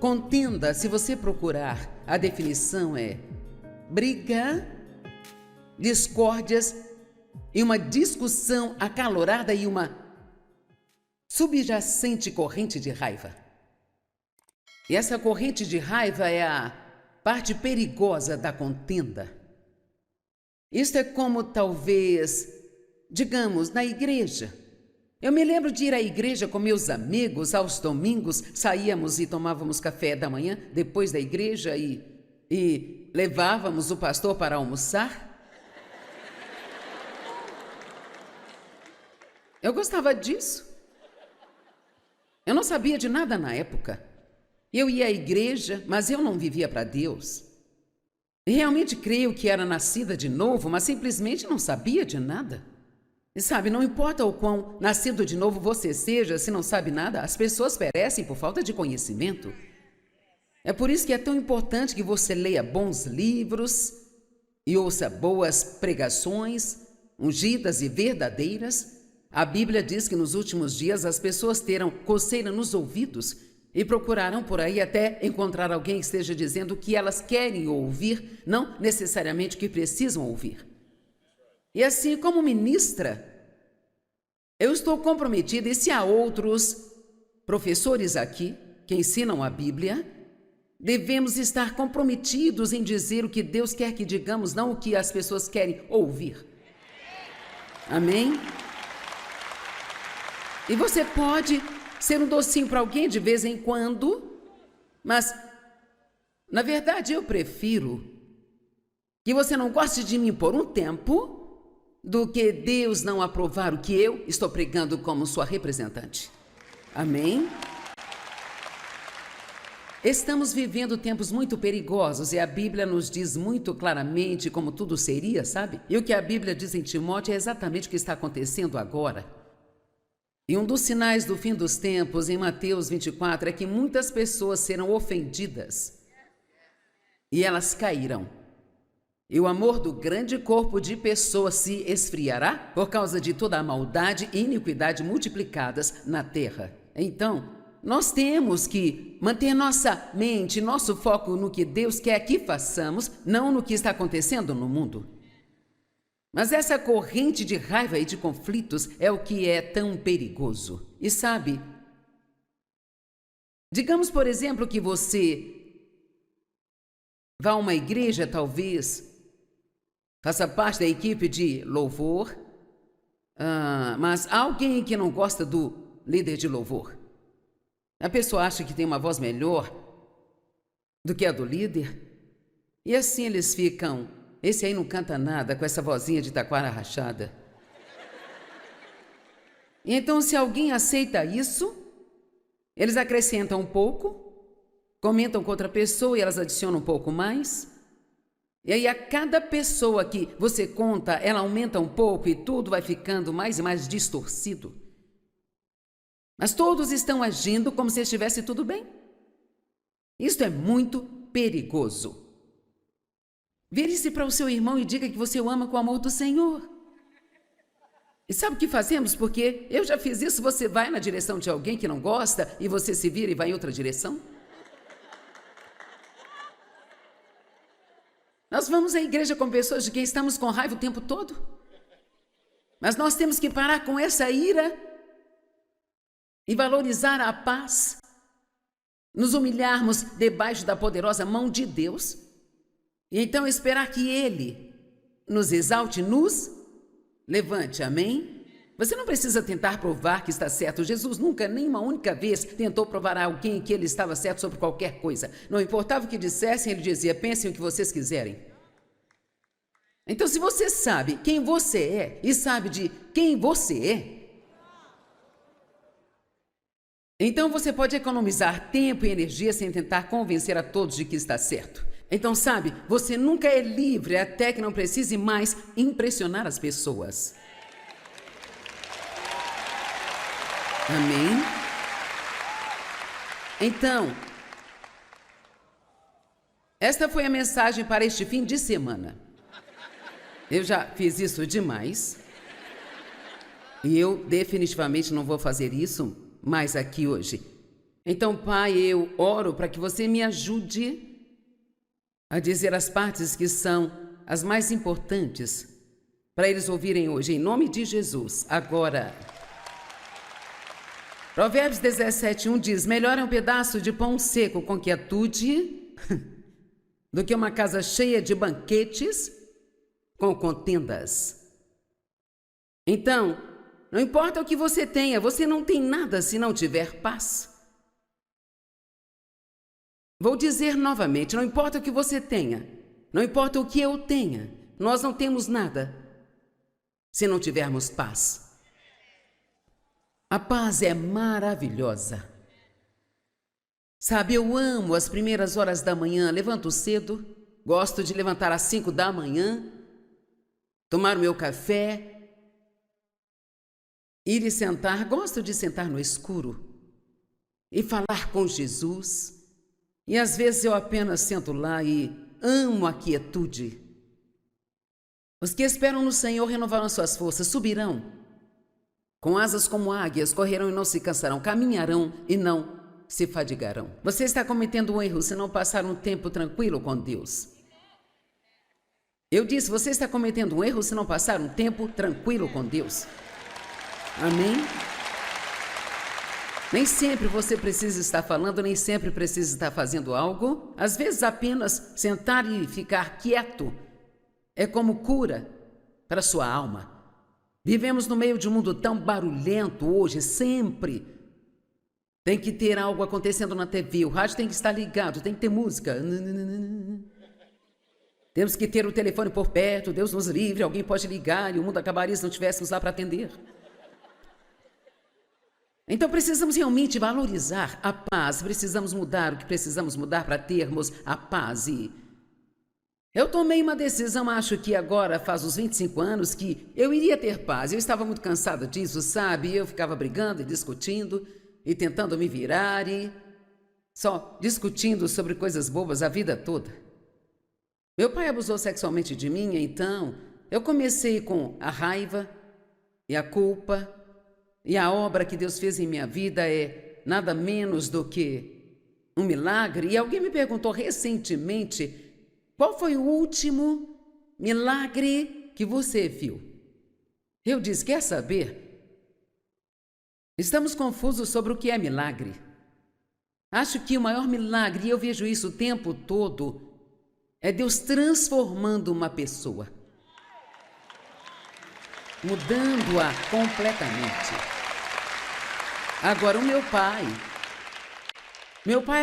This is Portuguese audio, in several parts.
Contenda, se você procurar, a definição é briga, discórdias e uma discussão acalorada e uma subjacente corrente de raiva. E essa corrente de raiva é a parte perigosa da contenda. Isto é como talvez, digamos, na igreja. Eu me lembro de ir à igreja com meus amigos aos domingos, saíamos e tomávamos café da manhã depois da igreja e levávamos o pastor para almoçar. Eu gostava disso. Eu não sabia de nada na época. Eu ia à igreja, mas eu não vivia para Deus. Realmente creio que era nascida de novo, mas simplesmente não sabia de nada. E sabe, não importa o quão nascido de novo você seja, se não sabe nada, as pessoas perecem por falta de conhecimento. É por isso que é tão importante que você leia bons livros e ouça boas pregações, ungidas e verdadeiras. A Bíblia diz que nos últimos dias as pessoas terão coceira nos ouvidos e procurarão por aí até encontrar alguém que esteja dizendo o que elas querem ouvir, não necessariamente o que precisam ouvir. E assim, como ministra, eu estou comprometida, e se há outros professores aqui que ensinam a Bíblia, devemos estar comprometidos em dizer o que Deus quer que digamos, não o que as pessoas querem ouvir. Amém? E você pode ser um docinho para alguém de vez em quando, mas, na verdade, eu prefiro que você não goste de mim por um tempo do que Deus não aprovar o que eu estou pregando como sua representante. Amém? Estamos vivendo tempos muito perigosos e a Bíblia nos diz muito claramente como tudo seria, sabe? E o que a Bíblia diz em Timóteo é exatamente o que está acontecendo agora. E um dos sinais do fim dos tempos, em Mateus 24, é que muitas pessoas serão ofendidas e elas cairão. E o amor do grande corpo de pessoas se esfriará por causa de toda a maldade e iniquidade multiplicadas na terra. Então, nós temos que manter nossa mente, nosso foco no que Deus quer que façamos, não no que está acontecendo no mundo. Mas essa corrente de raiva e de conflitos é o que é tão perigoso. E sabe, digamos, por exemplo, que você vá a uma igreja, talvez, faça parte da equipe de louvor, mas há alguém que não gosta do líder de louvor. A pessoa acha que tem uma voz melhor do que a do líder, e assim eles ficam... Esse aí não canta nada com essa vozinha de taquara rachada. E então, se alguém aceita isso, eles acrescentam um pouco, comentam com outra pessoa e elas adicionam um pouco mais. E aí, a cada pessoa que você conta, ela aumenta um pouco e tudo vai ficando mais e mais distorcido. Mas todos estão agindo como se estivesse tudo bem. Isso é muito perigoso. Vire-se para o seu irmão e diga que você o ama com o amor do Senhor. E sabe o que fazemos? Porque eu já fiz isso, você vai na direção de alguém que não gosta e você se vira e vai em outra direção. Nós vamos à igreja com pessoas de quem estamos com raiva o tempo todo. Mas nós temos que parar com essa ira e valorizar a paz, nos humilharmos debaixo da poderosa mão de Deus. E então esperar que Ele nos exalte, nos levante, amém? Você não precisa tentar provar que está certo. Jesus nunca, nem uma única vez, tentou provar a alguém que ele estava certo sobre qualquer coisa. Não importava o que dissessem, ele dizia, pensem o que vocês quiserem. Então, se você sabe quem você é e sabe de quem você é, então você pode economizar tempo e energia sem tentar convencer a todos de que está certo. Então, sabe, você nunca é livre até que não precise mais impressionar as pessoas. Amém? Então, esta foi a mensagem para este fim de semana. Eu já fiz isso demais. E eu definitivamente não vou fazer isso mais aqui hoje. Então, Pai, eu oro para que você me ajude a dizer as partes que são as mais importantes para eles ouvirem hoje, em nome de Jesus. Agora, Provérbios 17:1 diz: melhor é um pedaço de pão seco com quietude do que uma casa cheia de banquetes com contendas. Então, não importa o que você tenha, você não tem nada se não tiver paz. Vou dizer novamente, não importa o que você tenha, não importa o que eu tenha, nós não temos nada se não tivermos paz. A paz é maravilhosa. Sabe, eu amo as primeiras horas da manhã, levanto cedo, gosto de levantar às 5 da manhã, tomar o meu café, ir e sentar, gosto de sentar no escuro e falar com Jesus. E às vezes eu apenas sento lá e amo a quietude. Os que esperam no Senhor renovarão suas forças, subirão com asas como águias, correrão e não se cansarão, caminharão e não se fadigarão. Você está cometendo um erro se não passar um tempo tranquilo com Deus. Eu disse, você está cometendo um erro se não passar um tempo tranquilo com Deus. Amém? Nem sempre você precisa estar falando, nem sempre precisa estar fazendo algo. Às vezes apenas sentar e ficar quieto é como cura para a sua alma. Vivemos no meio de um mundo tão barulhento hoje, sempre tem que ter algo acontecendo na TV, o rádio tem que estar ligado, tem que ter música. Temos que ter o telefone por perto, Deus nos livre, alguém pode ligar e o mundo acabaria se não tivéssemos lá para atender. Então precisamos realmente valorizar a paz, precisamos mudar o que precisamos mudar para termos a paz. E eu tomei uma decisão, acho que agora faz uns 25 anos, que eu iria ter paz. Eu estava muito cansada disso, sabe? Eu ficava brigando e discutindo e tentando me virar e só discutindo sobre coisas bobas a vida toda. Meu pai abusou sexualmente de mim, então eu comecei com a raiva e a culpa. E a obra que Deus fez em minha vida é nada menos do que um milagre. E alguém me perguntou recentemente, qual foi o último milagre que você viu? Eu disse, quer saber? Estamos confusos sobre o que é milagre. Acho que o maior milagre, e eu vejo isso o tempo todo, é Deus transformando uma pessoa. Mudando-a completamente. Agora, o meu pai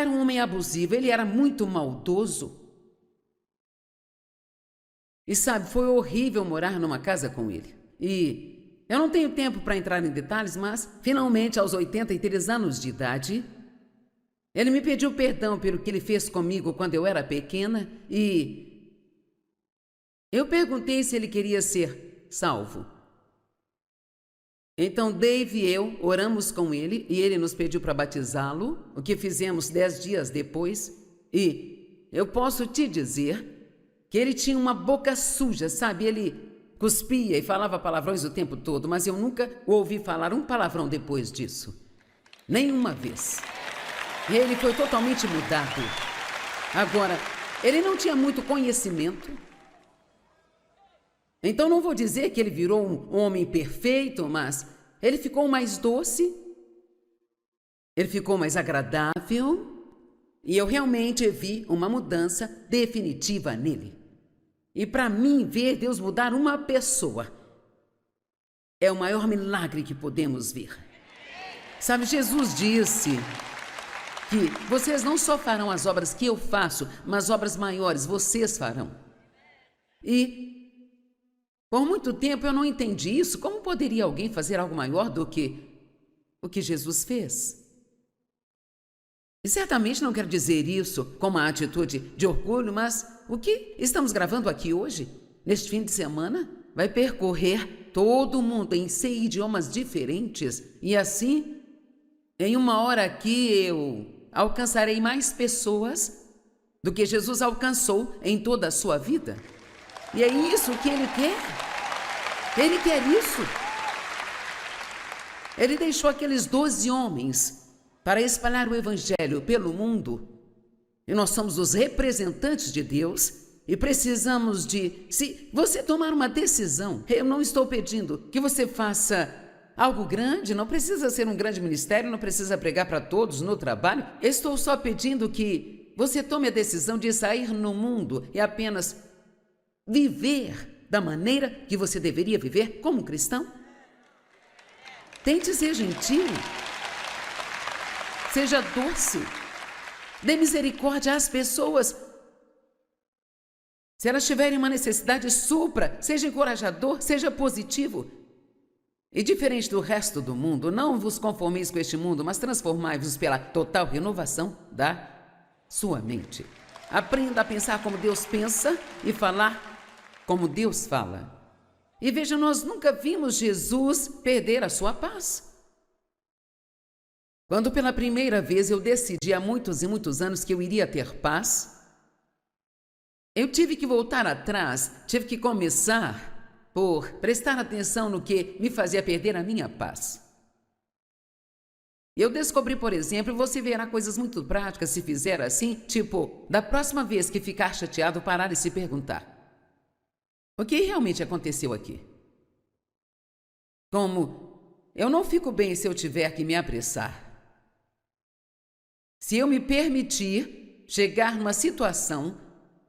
era um homem abusivo, ele era muito maldoso. E sabe, foi horrível morar numa casa com ele. E eu não tenho tempo para entrar em detalhes, mas finalmente, aos 83 anos de idade, ele me pediu perdão pelo que ele fez comigo quando eu era pequena e eu perguntei se ele queria ser salvo. Então Dave e eu oramos com ele e ele nos pediu para batizá-lo, o que fizemos 10 dias depois. E eu posso te dizer que ele tinha uma boca suja, sabe? Ele cuspia e falava palavrões o tempo todo, mas eu nunca o ouvi falar um palavrão depois disso. Nenhuma vez. Ele foi totalmente mudado. Agora, ele não tinha muito conhecimento. Então não vou dizer que ele virou um homem perfeito, mas ele ficou mais doce, ele ficou mais agradável, e eu realmente vi uma mudança definitiva nele. E para mim, ver Deus mudar uma pessoa é o maior milagre que podemos ver. Sabe, Jesus disse que vocês não só farão as obras que eu faço, mas obras maiores vocês farão. E por muito tempo eu não entendi isso. Como poderia alguém fazer algo maior do que o que Jesus fez? E certamente não quero dizer isso com uma atitude de orgulho, mas o que estamos gravando aqui hoje, neste fim de semana, vai percorrer todo o mundo em 6 idiomas diferentes. E assim, em 1 hora aqui, eu alcançarei mais pessoas do que Jesus alcançou em toda a sua vida. E é isso que Ele quer. Ele quer isso. Ele deixou aqueles 12 homens para espalhar o Evangelho pelo mundo. E nós somos os representantes de Deus e precisamos de... Se você tomar uma decisão, eu não estou pedindo que você faça algo grande, não precisa ser um grande ministério, não precisa pregar para todos no trabalho. Estou só pedindo que você tome a decisão de sair no mundo e apenas viver da maneira que você deveria viver como cristão. Tente ser gentil, seja doce, dê misericórdia às pessoas. Se elas tiverem uma necessidade, supra, seja encorajador, seja positivo. E diferente do resto do mundo, não vos conformeis com este mundo, mas transformai-vos pela total renovação da sua mente. Aprenda a pensar como Deus pensa e falar como Deus fala. E veja, nós nunca vimos Jesus perder a sua paz. Quando pela primeira vez eu decidi há muitos e muitos anos que eu iria ter paz, eu tive que voltar atrás, tive que começar por prestar atenção no que me fazia perder a minha paz. Eu descobri, por exemplo, você verá coisas muito práticas se fizer assim, tipo, da próxima vez que ficar chateado, parar e se perguntar: o que realmente aconteceu aqui? Como, eu não fico bem se eu tiver que me apressar. Se eu me permitir chegar numa situação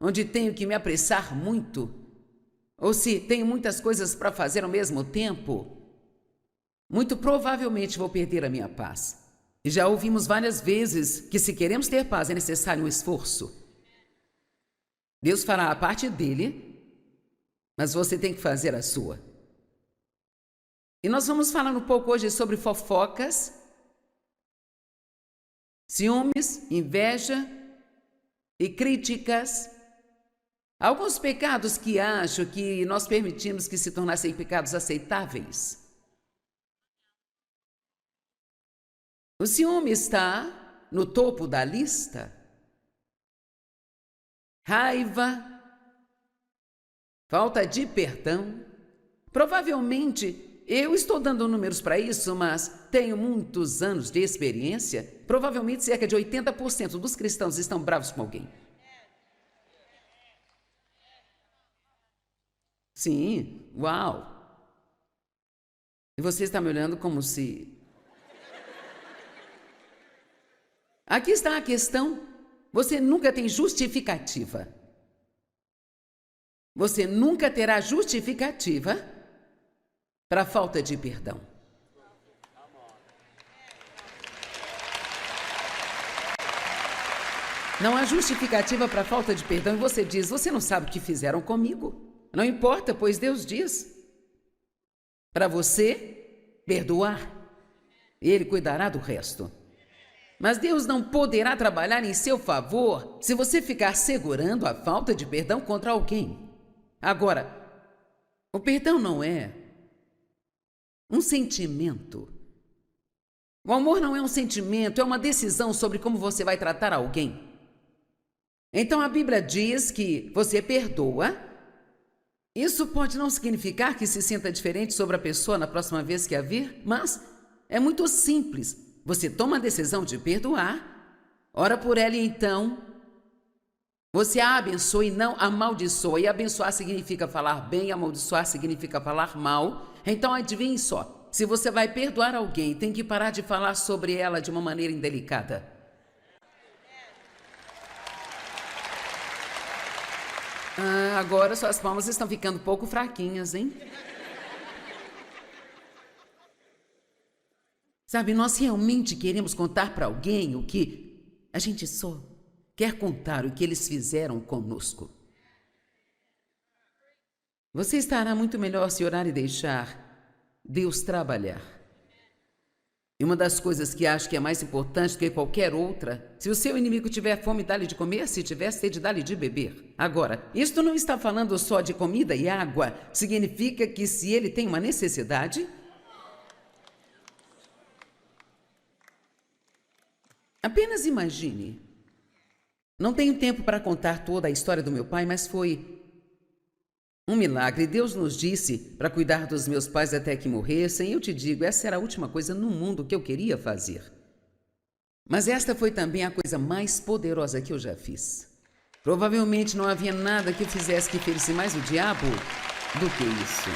onde tenho que me apressar muito, ou se tenho muitas coisas para fazer ao mesmo tempo, muito provavelmente vou perder a minha paz. E já ouvimos várias vezes que se queremos ter paz é necessário um esforço. Deus fará a parte dele, mas você tem que fazer a sua. E nós vamos falar um pouco hoje sobre fofocas, ciúmes, inveja e críticas. Alguns pecados que acho que nós permitimos que se tornassem pecados aceitáveis. O ciúme está no topo da lista. Raiva, falta de perdão. Provavelmente, eu estou dando números para isso, mas tenho muitos anos de experiência. Provavelmente cerca de 80% dos cristãos estão bravos com alguém. Sim, uau! E você está me olhando como se... Aqui está a questão. Você nunca tem justificativa. Você nunca terá justificativa para a falta de perdão. Não há justificativa para a falta de perdão e você diz: você não sabe o que fizeram comigo. Não importa, pois Deus diz para você perdoar e Ele cuidará do resto. Mas Deus não poderá trabalhar em seu favor se você ficar segurando a falta de perdão contra alguém. Agora, o perdão não é um sentimento. O amor não é um sentimento, é uma decisão sobre como você vai tratar alguém. Então a Bíblia diz que você perdoa. Isso pode não significar que se sinta diferente sobre a pessoa na próxima vez que a vir, mas é muito simples. Você toma a decisão de perdoar, ora por ela e então você a abençoa e não amaldiçoa. E abençoar significa falar bem, amaldiçoar significa falar mal. Então adivinhe só, se você vai perdoar alguém, tem que parar de falar sobre ela de uma maneira indelicada. Agora suas palmas estão ficando um pouco fraquinhas, hein? Sabe, nós realmente queremos contar para alguém o que a gente só quer contar, o que eles fizeram conosco. Você estará muito melhor se orar e deixar Deus trabalhar. E uma das coisas que acho que é mais importante do que qualquer outra, se o seu inimigo tiver fome, dá-lhe de comer, se tiver sede, dá-lhe de beber. Agora, isto não está falando só de comida e água, significa que se ele tem uma necessidade... Apenas imagine. Não tenho tempo para contar toda a história do meu pai, mas foi um milagre. Deus nos disse para cuidar dos meus pais até que morressem. Eu te digo, essa era a última coisa no mundo que eu queria fazer. Mas esta foi também a coisa mais poderosa que eu já fiz. Provavelmente não havia nada que fizesse que ferisse mais o diabo do que isso.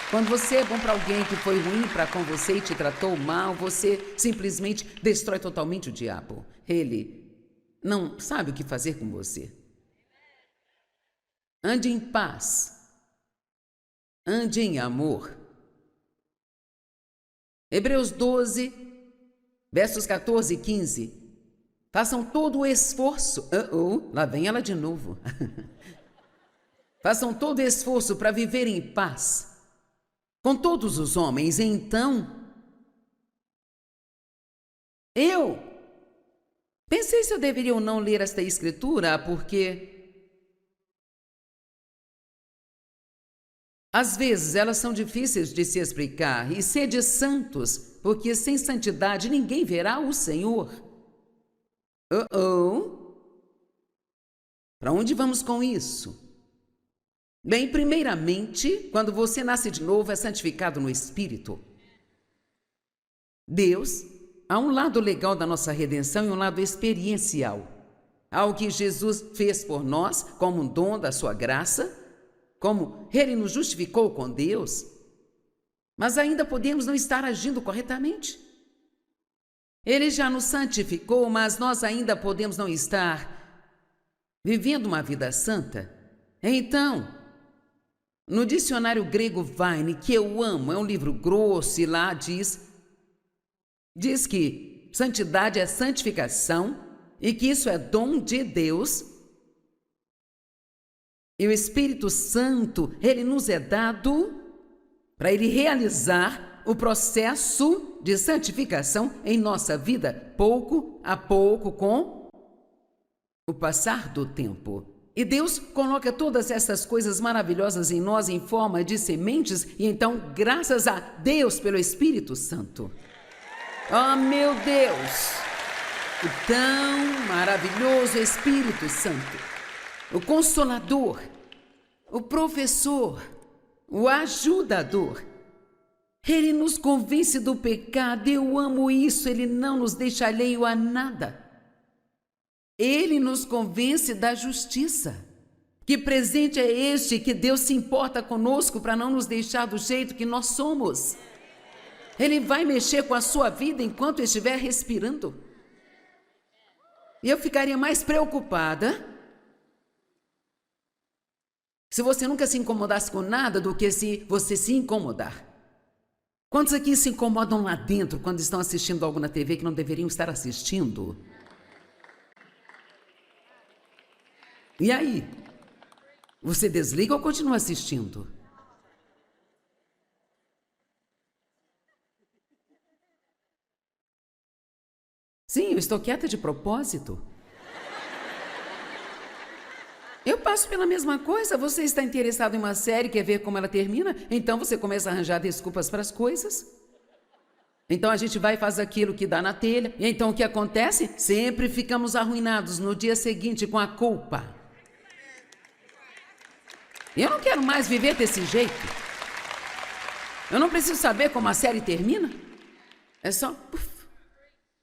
Quando você é bom para alguém que foi ruim para com você e te tratou mal, você simplesmente destrói totalmente o diabo. Ele não sabe o que fazer com você. Ande em paz. Ande em amor. Hebreus 12, versos 14 e 15. Façam todo o esforço. Lá vem ela de novo. Façam todo o esforço para viver em paz com todos os homens. Então, eu pensei se eu deveria ou não ler esta escritura, porque às vezes elas são difíceis de se explicar. E sede santos, porque sem santidade ninguém verá o Senhor. Para onde vamos com isso? Bem, primeiramente, quando você nasce de novo, é santificado no Espírito. Deus, há um lado legal da nossa redenção e um lado experiencial. Há o que Jesus fez por nós, como um dom da sua graça, como Ele nos justificou com Deus, mas ainda podemos não estar agindo corretamente. Ele já nos santificou, mas nós ainda podemos não estar vivendo uma vida santa. Então, no dicionário grego Vine, que eu amo, é um livro grosso e lá diz que santidade é santificação e que isso é dom de Deus. E o Espírito Santo, ele nos é dado para ele realizar o processo de santificação em nossa vida, pouco a pouco, com o passar do tempo. E Deus coloca todas essas coisas maravilhosas em nós em forma de sementes, e então, graças a Deus pelo Espírito Santo. Oh, meu Deus! O tão maravilhoso Espírito Santo, o Consolador, o Professor, o Ajudador. Ele nos convence do pecado. Eu amo isso. Ele não nos deixa alheio a nada. Ele nos convence da justiça. Que presente é este que Deus se importa conosco para não nos deixar do jeito que nós somos? Ele vai mexer com a sua vida enquanto estiver respirando. E eu ficaria mais preocupada se você nunca se incomodasse com nada do que se você se incomodar. Quantos aqui se incomodam lá dentro quando estão assistindo algo na TV que não deveriam estar assistindo? E aí? Você desliga ou continua assistindo? Sim, eu estou quieta de propósito. Eu passo pela mesma coisa. Você está interessado em uma série, quer ver como ela termina? Então você começa a arranjar desculpas para as coisas. Então a gente vai e faz aquilo que dá na telha. E então o que acontece? Sempre ficamos arruinados no dia seguinte com a culpa. Eu não quero mais viver desse jeito. Eu não preciso saber como a série termina. É só...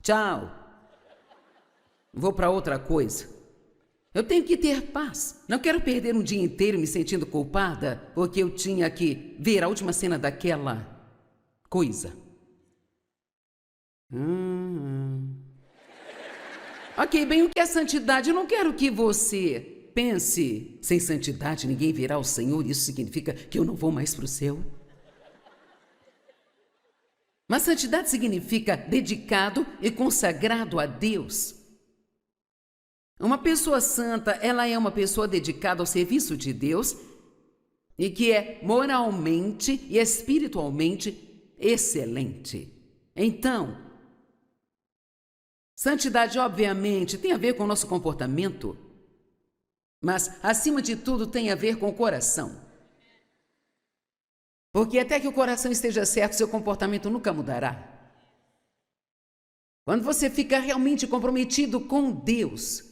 tchau. Vou para outra coisa. Eu tenho que ter paz. Não quero perder um dia inteiro me sentindo culpada porque eu tinha que ver a última cena daquela coisa. Ok, bem, o que é santidade? Eu não quero que você pense, sem santidade ninguém verá o Senhor, isso significa que eu não vou mais para o céu. Mas santidade significa dedicado e consagrado a Deus. Uma pessoa santa, ela é uma pessoa dedicada ao serviço de Deus e que é moralmente e espiritualmente excelente. Então, santidade, obviamente, tem a ver com o nosso comportamento, mas, acima de tudo, tem a ver com o coração. Porque até que o coração esteja certo, seu comportamento nunca mudará. Quando você fica realmente comprometido com Deus,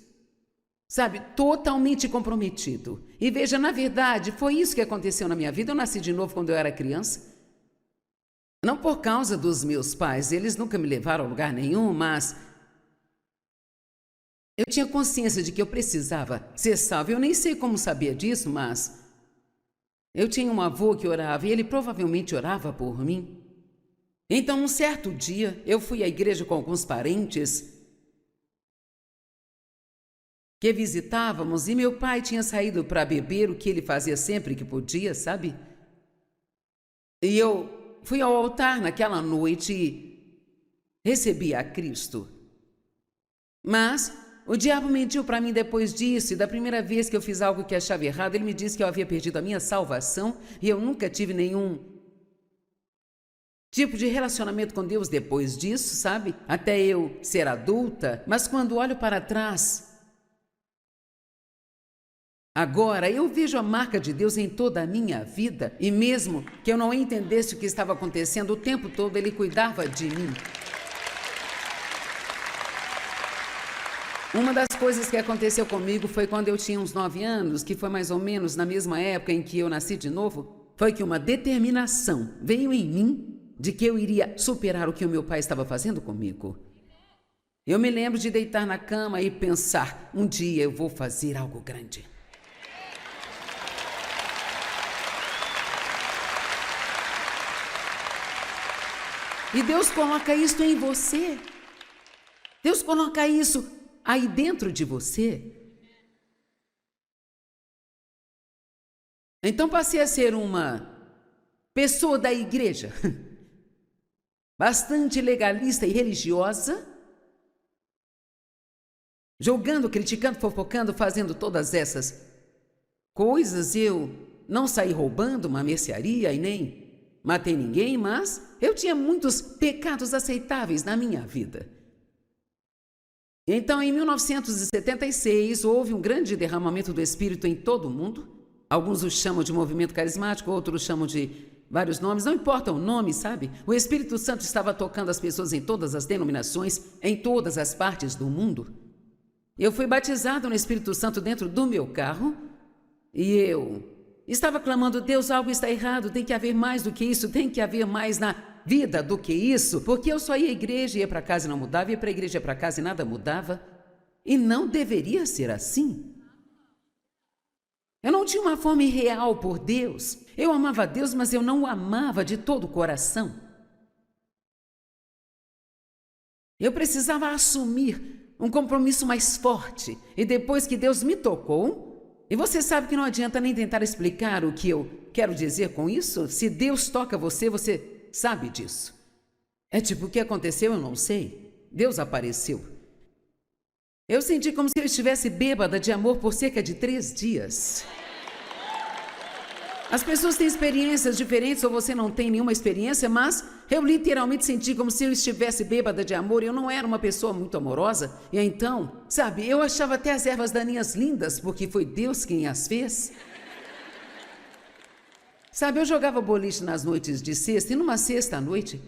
sabe, totalmente comprometido. E veja, na verdade, foi isso que aconteceu na minha vida. Eu nasci de novo quando eu era criança. Não por causa dos meus pais, eles nunca me levaram a lugar nenhum, mas Eu tinha consciência de que eu precisava ser salvo. Eu nem sei como sabia disso, mas eu tinha um avô que orava e ele provavelmente orava por mim. Então, um certo dia, eu fui à igreja com alguns parentes que visitávamos e meu pai tinha saído para beber, o que ele fazia sempre que podia, sabe? E eu fui ao altar naquela noite e recebi a Cristo. Mas o diabo mentiu para mim depois disso, e da primeira vez que eu fiz algo que achava errado, ele me disse que eu havia perdido a minha salvação e eu nunca tive nenhum tipo de relacionamento com Deus depois disso, sabe? Até eu ser adulta. Mas quando olho para trás, agora eu vejo a marca de Deus em toda a minha vida, e mesmo que eu não entendesse o que estava acontecendo, o tempo todo Ele cuidava de mim. Uma das coisas que aconteceu comigo foi quando eu tinha uns 9 anos, que foi mais ou menos na mesma época em que eu nasci de novo, foi que uma determinação veio em mim de que eu iria superar o que o meu pai estava fazendo comigo. Eu me lembro de deitar na cama e pensar, um dia eu vou fazer algo grande. E Deus coloca isso em você. Deus coloca isso aí dentro de você. Então passei a ser uma pessoa da igreja, bastante legalista e religiosa, julgando, criticando, fofocando, fazendo todas essas coisas. Eu não saí roubando uma mercearia e nem matei ninguém, mas eu tinha muitos pecados aceitáveis na minha vida. Então, em 1976, houve um grande derramamento do Espírito em todo o mundo. Alguns o chamam de movimento carismático, outros chamam de vários nomes, não importa o nome, sabe? O Espírito Santo estava tocando as pessoas em todas as denominações, em todas as partes do mundo. Eu fui batizado no Espírito Santo dentro do meu carro e eu estava clamando, Deus, algo está errado, tem que haver mais do que isso, tem que haver mais na vida do que isso, porque eu só ia à igreja, ia para casa e não mudava, ia para a igreja, ia para casa e nada mudava. E não deveria ser assim. Eu não tinha uma fome real por Deus. Eu amava Deus, mas eu não o amava de todo o coração. Eu precisava assumir um compromisso mais forte. E depois que Deus me tocou, e você sabe que não adianta nem tentar explicar o que eu quero dizer com isso. Se Deus toca você, você sabe disso. É tipo, o que aconteceu eu não sei. Deus apareceu. Eu senti como se eu estivesse bêbada de amor por cerca de 3 dias. As pessoas têm experiências diferentes ou você não tem nenhuma experiência, mas eu literalmente senti como se eu estivesse bêbada de amor. Eu não era uma pessoa muito amorosa. E então, sabe, eu achava até as ervas daninhas lindas, porque foi Deus quem as fez. Sabe, eu jogava boliche nas noites de sexta, e numa sexta à noite,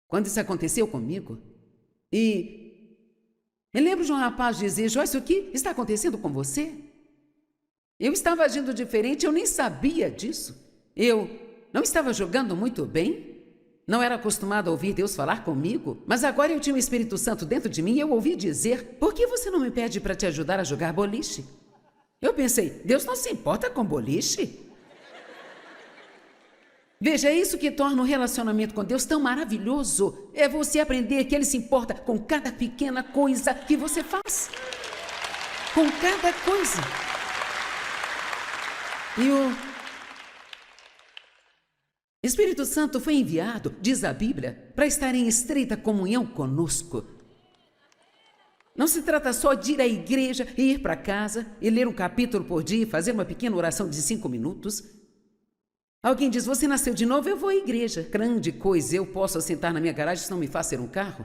quando isso aconteceu comigo, e me lembro de um rapaz dizer, Joyce, o que está acontecendo com você? Eu estava agindo diferente, eu nem sabia disso. Eu não estava jogando muito bem, não era acostumado a ouvir Deus falar comigo, mas agora eu tinha o Espírito Santo dentro de mim e eu ouvi dizer, por que você não me pede para te ajudar a jogar boliche? Eu pensei, Deus não se importa com boliche? Veja, é isso que torna o relacionamento com Deus tão maravilhoso. É você aprender que Ele se importa com cada pequena coisa que você faz. Com cada coisa. E o Espírito Santo foi enviado, diz a Bíblia, para estar em estreita comunhão conosco. Não se trata só de ir à igreja e ir para casa e ler um capítulo por dia e fazer uma pequena oração de 5 minutos. Alguém diz, você nasceu de novo, eu vou à igreja. Grande coisa, eu posso assentar na minha garagem se não me faz ser um carro?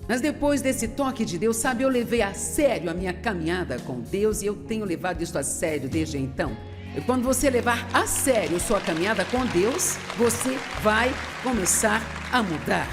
Mas depois desse toque de Deus, sabe, eu levei a sério a minha caminhada com Deus e eu tenho levado isso a sério desde então. E quando você levar a sério sua caminhada com Deus, você vai começar a mudar.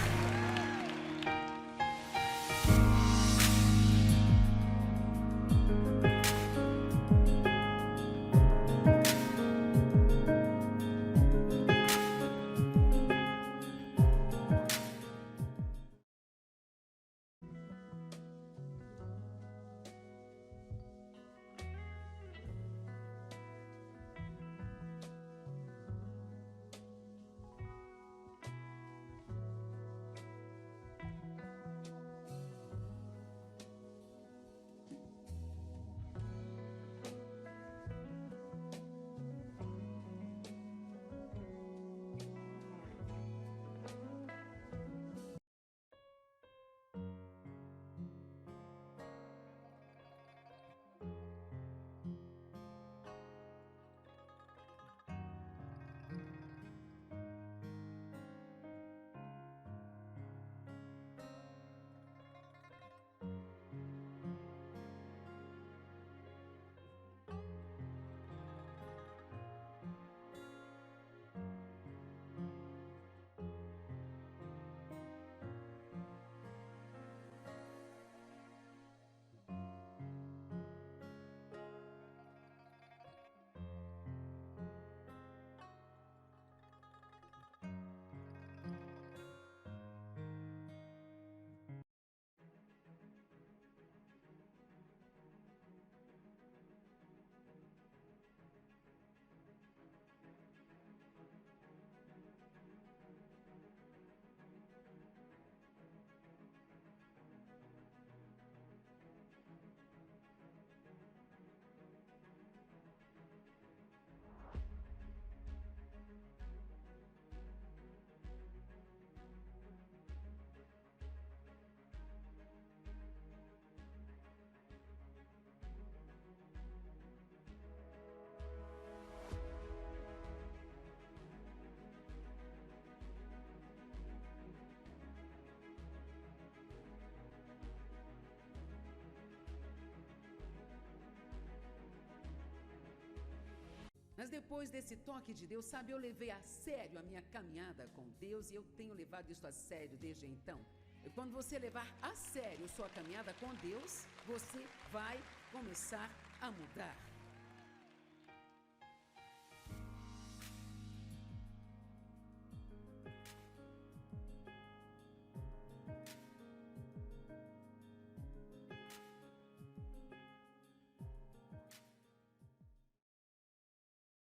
Mas depois desse toque de Deus, sabe, eu levei a sério a minha caminhada com Deus e eu tenho levado isso a sério desde então. E quando você levar a sério sua caminhada com Deus, você vai começar a mudar.